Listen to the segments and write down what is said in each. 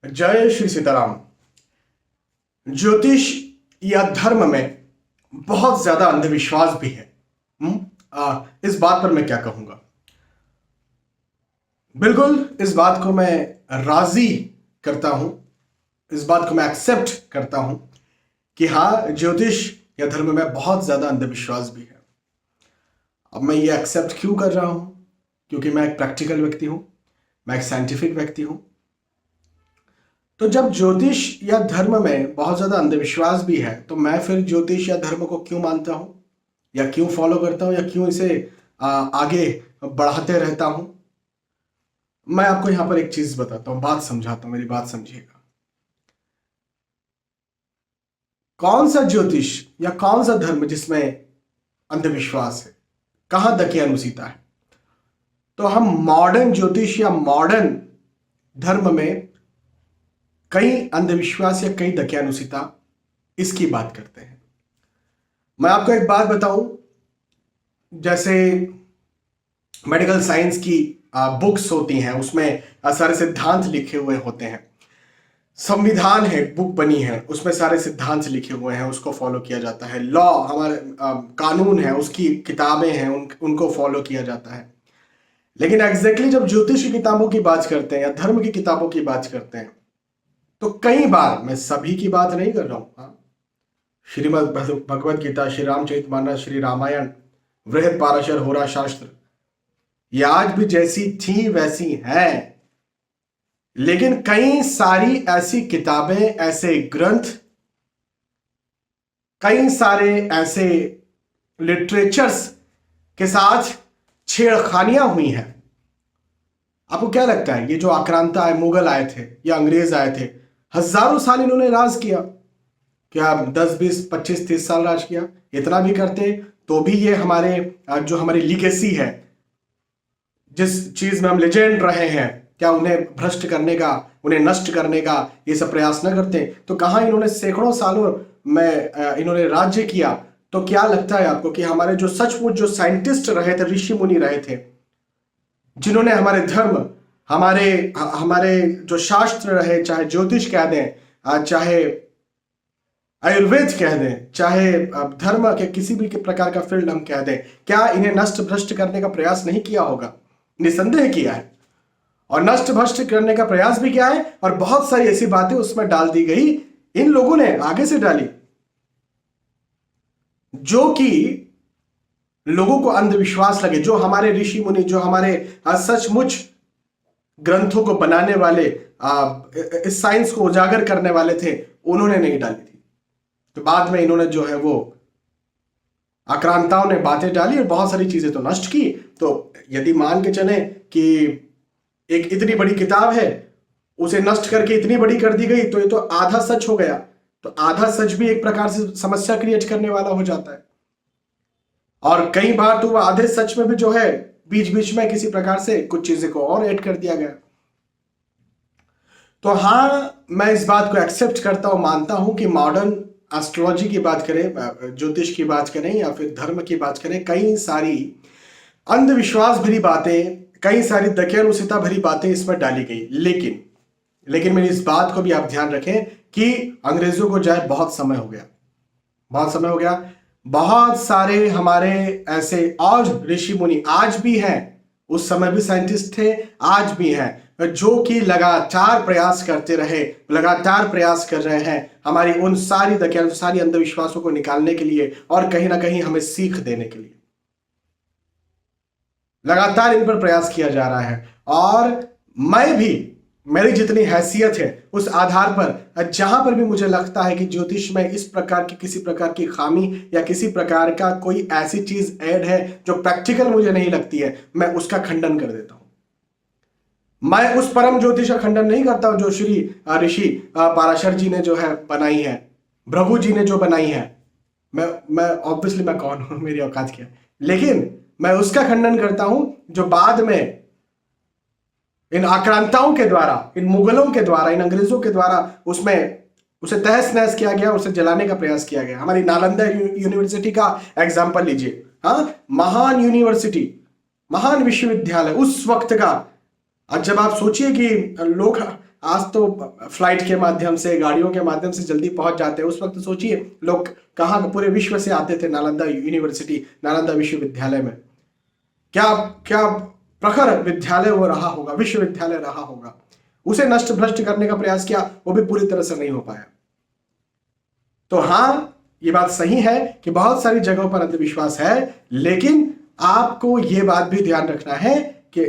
जय श्री सीताराम। ज्योतिष या धर्म में बहुत ज्यादा अंधविश्वास भी है। इस बात पर मैं क्या कहूंगा। बिल्कुल इस बात को मैं राजी करता हूं, इस बात को मैं एक्सेप्ट करता हूं कि हाँ, ज्योतिष या धर्म में बहुत ज्यादा अंधविश्वास भी है। अब मैं ये एक्सेप्ट क्यों कर रहा हूं? क्योंकि मैं एक प्रैक्टिकल व्यक्ति हूं, मैं एक साइंटिफिक व्यक्ति हूं। तो जब ज्योतिष या धर्म में बहुत ज्यादा अंधविश्वास भी है, तो मैं फिर ज्योतिष या धर्म को क्यों मानता हूं या क्यों फॉलो करता हूं या क्यों इसे आगे बढ़ाते रहता हूं? मैं आपको यहां पर एक चीज बताता हूं, बात समझाता हूं, मेरी बात समझिएगा। कौन सा ज्योतिष या कौन सा धर्म जिसमें अंधविश्वास है, कहां दकियानुसीता है? तो हम मॉडर्न ज्योतिष या मॉडर्न धर्म में कई अंधविश्वास या कई दकियानुसीता इसकी बात करते हैं। मैं आपको एक बात बताऊं, जैसे मेडिकल साइंस की बुक्स होती हैं, उसमें सारे सिद्धांत लिखे हुए होते हैं। संविधान है, बुक बनी है, उसमें सारे सिद्धांत लिखे हुए हैं, उसको फॉलो किया जाता है। लॉ हमारे कानून है, उसकी किताबें हैं, उनको फॉलो किया जाता है। लेकिन एग्जैक्टली जब ज्योतिष की किताबों की बात करते हैं या धर्म की किताबों की बात करते हैं, तो कई बार, मैं सभी की बात नहीं कर रहा हूं, श्रीमद् भगवद गीता, श्री रामचरितमानस, श्री रामायण, वृहद पाराशर, होरा शास्त्र, ये आज भी जैसी थी वैसी हैं। लेकिन कई सारी ऐसी किताबें, ऐसे ग्रंथ, कई सारे ऐसे लिटरेचर्स के साथ छेड़खानियां हुई हैं। आपको क्या लगता है, ये जो आक्रांता है, मुगल आए थे या अंग्रेज आए थे, हजारों साल इन्होंने राज किया? क्या 10, 20, 25, 30 साल राज किया? इतना भी करते तो भी ये हमारे जो हमारी लीगेसी है, जिस चीज में हम लेजेंड रहे हैं, क्या उन्हें भ्रष्ट करने का, उन्हें नष्ट करने का ये सब प्रयास न करते? तो कहां इन्होंने सैकड़ों सालों में इन्होंने राज्य किया। तो क्या लगता है आपको कि हमारे जो सचमुच जो साइंटिस्ट रहे थे, ऋषि मुनि रहे थे, जिन्होंने हमारे धर्म, हमारे हमारे जो शास्त्र रहे, चाहे ज्योतिष कह दें, चाहे आयुर्वेद कह दें, चाहे धर्म के किसी भी प्रकार का फील्ड हम कह दें, क्या इन्हें नष्ट भ्रष्ट करने का प्रयास नहीं किया होगा? निसंदेह किया है, और नष्ट भ्रष्ट करने का प्रयास भी किया है, और बहुत सारी ऐसी बातें उसमें डाल दी गई, इन लोगों ने आगे से डाली, जो कि लोगों को अंधविश्वास लगे। जो हमारे ऋषि मुनि, जो हमारे सचमुच ग्रंथों को बनाने वाले, इस साइंस को उजागर करने वाले थे, उन्होंने नहीं डाली थी। तो बाद में इन्होंने जो है वो आक्रांताओं ने बातें डाली और बहुत सारी चीजें तो नष्ट की। तो यदि मान के चले कि एक इतनी बड़ी किताब है, उसे नष्ट करके इतनी बड़ी कर दी गई, तो ये तो आधा सच हो गया। तो आधा सच भी एक प्रकार से समस्या क्रिएट करने वाला हो जाता है। और कई बार तो वह आधे सच में भी जो है बीच बीच में किसी प्रकार से कुछ चीजें को और ऐड कर दिया गया। तो हाँ, मैं इस बात को एक्सेप्ट करता हूं, मानता हूं कि मॉडर्न एस्ट्रोलॉजी की बात करें, ज्योतिष की बात करें या फिर धर्म की बात करें, कई सारी अंधविश्वास भरी बातें, कई सारी दकियानुसीता भरी बातें इसमें डाली गई। लेकिन मेरी इस बात को भी आप ध्यान रखें कि अंग्रेजों को जाए बहुत समय हो गया, बहुत समय हो गया। बहुत सारे हमारे ऐसे और ऋषि मुनि आज भी हैं, उस समय भी साइंटिस्ट थे, आज भी हैं, जो कि लगातार प्रयास करते रहे, लगातार प्रयास कर रहे हैं हमारी उन सारी अंधविश्वासों को निकालने के लिए और कहीं ना कहीं हमें सीख देने के लिए। लगातार इन पर प्रयास किया जा रहा है, और मैं भी, मेरी जितनी हैसियत है उस आधार पर, जहां पर भी मुझे लगता है कि ज्योतिष में इस प्रकार की किसी प्रकार की खामी या किसी प्रकार का कोई ऐसी चीज ऐड है जो प्रैक्टिकल मुझे नहीं लगती है, मैं उसका खंडन कर देता हूं। मैं उस परम ज्योतिष का खंडन नहीं करता हूं जो श्री ऋषि पाराशर जी ने जो है बनाई है, भृगु जी ने जो बनाई है। मैं ऑब्वियसली मैं कौन हूं, मेरी औकात क्या है, लेकिन मैं उसका खंडन करता हूं जो बाद में इन आक्रांताओं के द्वारा, इन मुगलों के द्वारा, इन अंग्रेजों के द्वारा उसे तहस नहस किया गया, उसे जलाने का प्रयास किया गया। हमारी नालंदा यूनिवर्सिटी का एग्जाम्पल लीजिए। हाँ, महान यूनिवर्सिटी, महान विश्वविद्यालय उस वक्त का। आज जब आप सोचिए कि लोग आज तो फ्लाइट के माध्यम से, गाड़ियों के माध्यम से जल्दी पहुंच जाते हैं। उस वक्त सोचिए लोग कहाँ पूरे विश्व से आते थे नालंदा यूनिवर्सिटी, नालंदा विश्वविद्यालय में। क्या क्या प्रखर विद्यालय वो रहा होगा, विश्वविद्यालय रहा होगा। उसे नष्ट भ्रष्ट करने का प्रयास किया, वो भी पूरी तरह से नहीं हो पाया। तो हाँ, ये बात सही है कि बहुत सारी जगहों पर अंधविश्वास है, लेकिन आपको ये बात भी ध्यान रखना है कि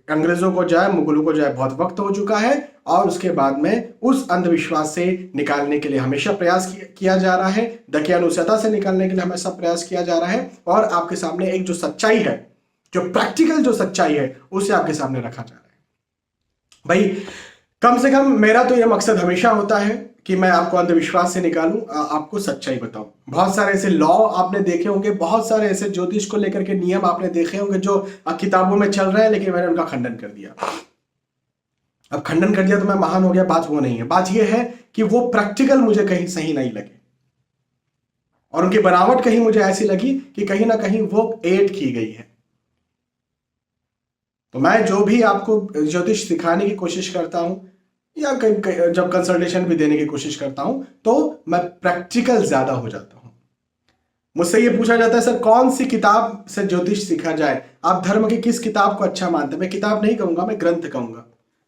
अंग्रेजों को जाए, मुगलों को जाए, बहुत वक्त हो चुका है और उसके बाद में उस अंधविश्वास से निकालने के लिए हमेशा प्रयास किया जा रहा है, दकियानुसता से निकालने के लिए हमेशा प्रयास किया जा रहा है। और आपके सामने एक जो सच्चाई है, जो प्रैक्टिकल जो सच्चाई है, उसे आपके सामने रखा जा रहा है। भाई कम से कम मेरा तो यह मकसद हमेशा होता है कि मैं आपको अंधविश्वास से निकालूं, आपको सच्चाई बताऊं। बहुत सारे ऐसे लॉ आपने देखे होंगे, बहुत सारे ऐसे ज्योतिष को लेकर के नियम आपने देखे होंगे जो किताबों में चल रहे हैं, लेकिन मैंने उनका खंडन कर दिया। अब खंडन कर दिया तो मैं महान हो गया, बात वो नहीं है। बात यह है कि वो प्रैक्टिकल मुझे कहीं सही नहीं लगे और उनकी बनावट कहीं मुझे ऐसी लगी कि कहीं ना कहीं वो एड की गई है। तो मैं जो भी आपको ज्योतिष सिखाने की कोशिश करता हूं या जब कंसल्टेशन भी देने की कोशिश करता हूं, तो मैं प्रैक्टिकल ज्यादा हो जाता हूं। मुझसे ये पूछा जाता है, सर कौन सी किताब से ज्योतिष सीखा जाए, आप धर्म की किस किताब को अच्छा मानते हैं? मैं किताब नहीं कहूंगा, मैं ग्रंथ कहूंगा।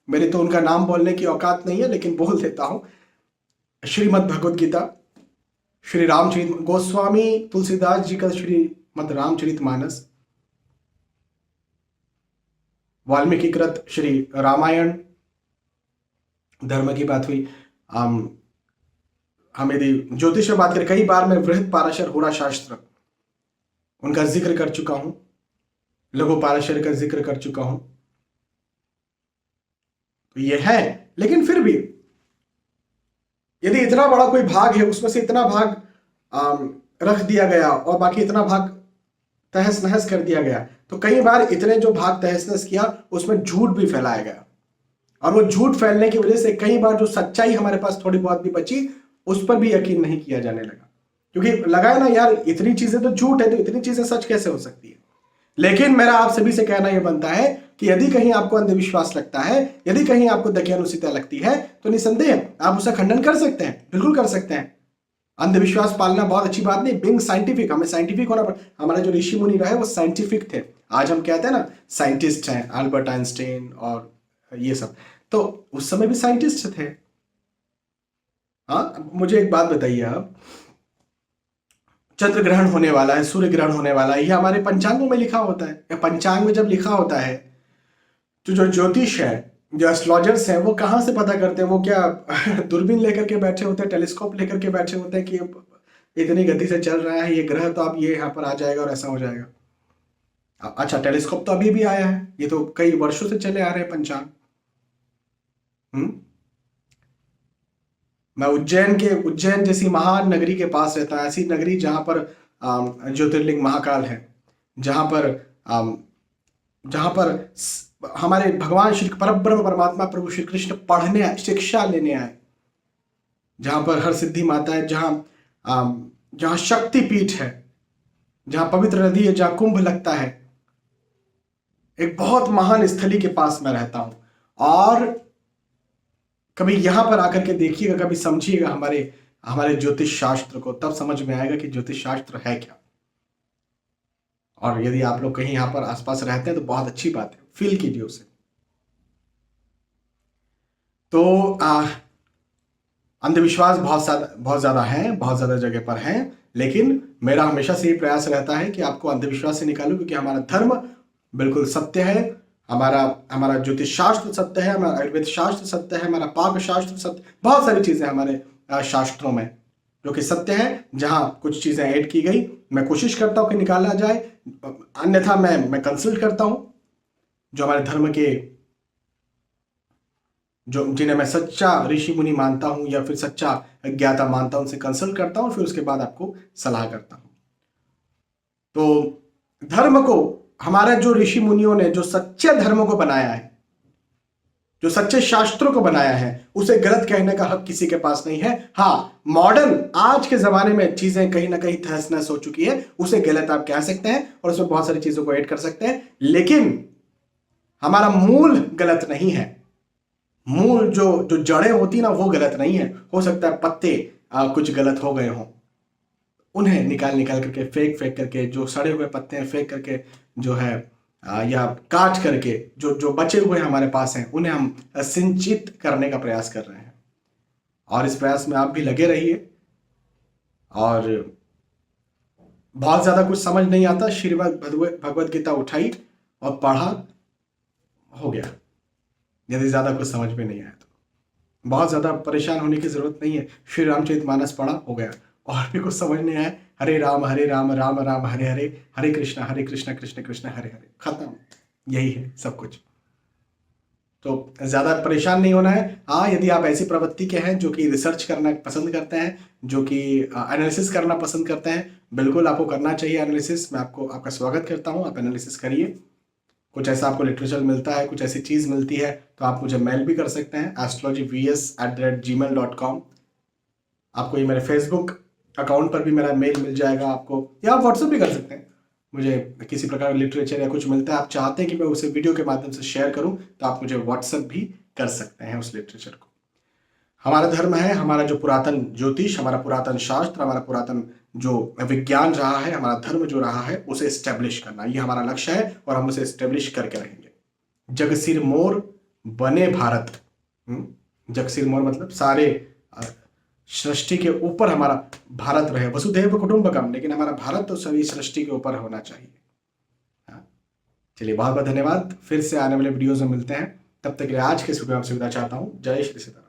मेरी तो उनका नाम बोलने की औकात नहीं है, लेकिन बोल देता हूं। श्रीमद् भगवद गीता, श्री रामचरित गोस्वामी तुलसीदास जी का श्रीमद् रामचरित मानस, वाल्मीकि कृत श्री रामायण, धर्म की बात हुई, हम यदि ज्योतिष में बात करें, कई बार मैं वृहद पाराशर होरा शास्त्र उनका जिक्र कर चुका हूं, लघु पाराशर का जिक्र कर चुका हूं। तो ये है, लेकिन फिर भी यदि इतना बड़ा कोई भाग है, उसमें से इतना भाग रख दिया गया और बाकी इतना भाग तहस नहस कर दिया गया, तो कई बार इतने जो भाग तहस नहस किया उसमें झूठ भी फैलाया गया और वो झूठ फैलने की वजह से कई बार जो सच्चाई हमारे पास थोड़ी बहुत भी बची, उस पर भी यकीन नहीं किया जाने लगा, क्योंकि लगा है ना यार, इतनी चीजें तो झूठ है, तो इतनी चीजें सच कैसे हो सकती है। लेकिन मेरा आप सभी से कहना यह बनता है कि यदि कहीं आपको अंधविश्वास लगता है, यदि कहीं आपको दकियानुसिता लगती है, तो निसंदेह आप उसका खंडन कर सकते हैं, बिल्कुल कर सकते हैं। अंधविश्वास पालना बहुत अच्छी बात नहीं, बीइंग साइंटिफिक, हमें साइंटिफिक होना पड़ता। हमारे जो ऋषि मुनि रहे वो साइंटिफिक थे। आज हम कहते हैं ना साइंटिस्ट हैं, अल्बर्ट आइंस्टाइन और ये सब, तो उस समय भी साइंटिस्ट थे। हाँ, मुझे एक बात बताइए आप, चंद्र ग्रहण होने वाला है, सूर्य ग्रहण होने वाला है, ये हमारे पंचांगों में लिखा होता है। या पंचांग में जब लिखा होता है, तो जो ज्योतिष है, जो एस्ट्रोलॉजर्स हैं, वो कहाँ से पता करते हैं? वो क्या दूरबीन लेकर के बैठे होते हैं, टेलीस्कोप लेकर के बैठे होते हैं कि इतनी गति से चल रहा है ये ग्रह, तो अब ये यहाँ पर आ जाएगा और ऐसा हो जाएगा। अच्छा, टेलीस्कोप तो अभी भी आया है, ये तो कई वर्षों से चले आ रहे हैं पंचांग। मैं उज्जैन जैसी महान नगरी के पास रहता हूं, ऐसी नगरी जहां पर ज्योतिर्लिंग महाकाल है, जहां पर हमारे भगवान श्री परब्रह्म परमात्मा प्रभु श्री कृष्ण पढ़ने आए, शिक्षा लेने आए, जहां पर हर सिद्धि माता है, जहां शक्ति पीठ है, जहां पवित्र नदी है, जहां कुंभ लगता है। एक बहुत महान स्थली के पास मैं रहता हूं, और कभी यहां पर आकर के देखिएगा, कभी समझिएगा हमारे ज्योतिष शास्त्र को, तब समझ में आएगा कि ज्योतिष शास्त्र है क्या। और यदि आप लोग कहीं यहां पर आसपास रहते हैं तो बहुत अच्छी बात है, फील कीजिए उसे। तो अंधविश्वास बहुत ज्यादा है, बहुत ज्यादा जगह पर है, लेकिन मेरा हमेशा से ये प्रयास रहता है कि आपको अंधविश्वास से निकालूं, क्योंकि हमारा धर्म बिल्कुल सत्य है, हमारा ज्योतिष शास्त्र सत्य है, हमारा आयुर्वेद शास्त्र सत्य है, हमारा पाक शास्त्र सत्य, बहुत सारी चीजें हमारे शास्त्रों में जो कि सत्य है। जहां कुछ चीजें ऐड की गई, मैं कोशिश करता हूं कि निकाला जाए, अन्यथा मैं कंसल्ट करता हूं जो हमारे धर्म के, जो जिन्हें मैं सच्चा ऋषि मुनि मानता हूं या फिर सच्चा ज्ञाता मानता हूं, उनसे कंसल्ट करता हूं, फिर उसके बाद आपको सलाह करता हूं। तो धर्म को, हमारा जो ऋषि मुनियों ने जो सच्चे धर्म को बनाया है, जो सच्चे शास्त्रों को बनाया है, उसे गलत कहने का हक किसी के पास नहीं है। हाँ, मॉडर्न आज के जमाने में चीजें कहीं ना कहीं तहस नहस हो चुकी है, उसे गलत आप कह सकते हैं और उसमें बहुत सारी चीजों को ऐड कर सकते हैं, लेकिन हमारा मूल गलत नहीं है। मूल जो जो जड़ें होती ना वो गलत नहीं है, हो सकता है पत्ते कुछ गलत हो गए हों, उन्हें निकाल निकाल करके फेंक फेंक करके, जो सड़े हुए पत्ते हैं फेंक करके जो है या काट करके जो जो बचे हुए हमारे पास हैं उन्हें हम सिंचित करने का प्रयास कर रहे हैं। और इस प्रयास में आप भी लगे रहिए। और बहुत ज्यादा कुछ समझ नहीं आता, श्रीमद् भगवत गीता उठाई और पढ़ा, हो गया। यदि ज्यादा कुछ समझ में नहीं आया तो बहुत ज्यादा परेशान होने की जरूरत नहीं है। श्री रामचरितमानस पढ़ा, हो गया। और भी कुछ समझ नहीं आया, हरे राम राम राम हरे हरे, हरे कृष्ण कृष्ण कृष्ण हरे हरे, खत्म। यही है सब कुछ। तो ज्यादा परेशान नहीं होना है। हाँ, यदि आप ऐसी प्रवृत्ति के हैं जो कि रिसर्च करना पसंद करते हैं, जो कि एनालिसिस करना पसंद करते हैं, बिल्कुल आपको करना चाहिए एनालिसिस। मैं आपका स्वागत करता हूँ, आप एनालिसिस करिए। कुछ ऐसा आपको लिटरेचर मिलता है, कुछ ऐसी चीज मिलती है, तो आप मुझे मेल भी कर सकते हैं astrologyvs@gmail.com। आपको ये मेरे फेसबुक अकाउंट पर भी मेरा मेल मिल जाएगा आपको, या आप व्हाट्सएप भी कर सकते हैं। मुझे किसी प्रकार का लिटरेचर या कुछ मिलता है, आप चाहते हैं कि मैं उसे वीडियो के माध्यम से शेयर करूं, तो आप मुझे व्हाट्सएप भी कर सकते हैं उस लिटरेचर को। हमारा धर्म है, हमारा जो पुरातन ज्योतिष, हमारा पुरातन शास्त्र, हमारा पुरातन जो विज्ञान रहा है, हमारा धर्म जो रहा है, उसे एस्टेब्लिश करना, ये हमारा लक्ष्य है और हम उसे एस्टेब्लिश करके रहेंगे। जग सिर मोर बने भारत। जग सिर मोर मतलब सारे सृष्टि के ऊपर हमारा भारत रहे, वसुधैव कुटुंबकम, लेकिन हमारा भारत तो सभी सृष्टि के ऊपर होना चाहिए। हाँ। चलिए, बहुत बहुत धन्यवाद। फिर से आने वाले वीडियोज में मिलते हैं। तब तक के लिए आज के इस वीडियो में आपसे विदा चाहता हूँ। जय श्री सीताराम।